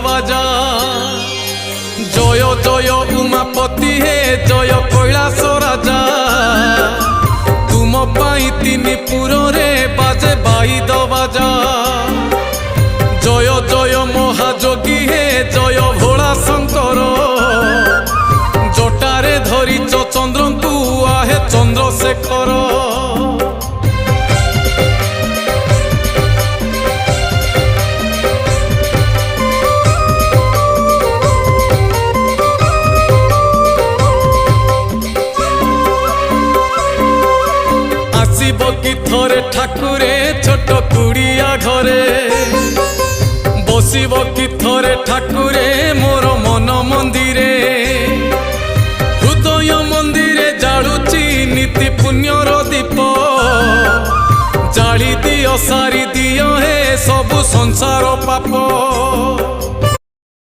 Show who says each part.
Speaker 1: बाजा जय जय उमापति हे जय कैलाश राजा तुम पाई तीन पुर रे बाजे बाईद बाजा जय जय महाजोगी हे जय भोला शंकर जटारे धरिच चंद्र को आहे चंद्रशेखर आसीब कि थरे ठाकुरे छोट कुड़िया घरे बसिब कि थरे ठाकुरे मोर मन मंदिरे हृदय मंदिरे जालुची नीति पुण्यर दीप जाली दियो सारी दियो हे सबु संसार पाप।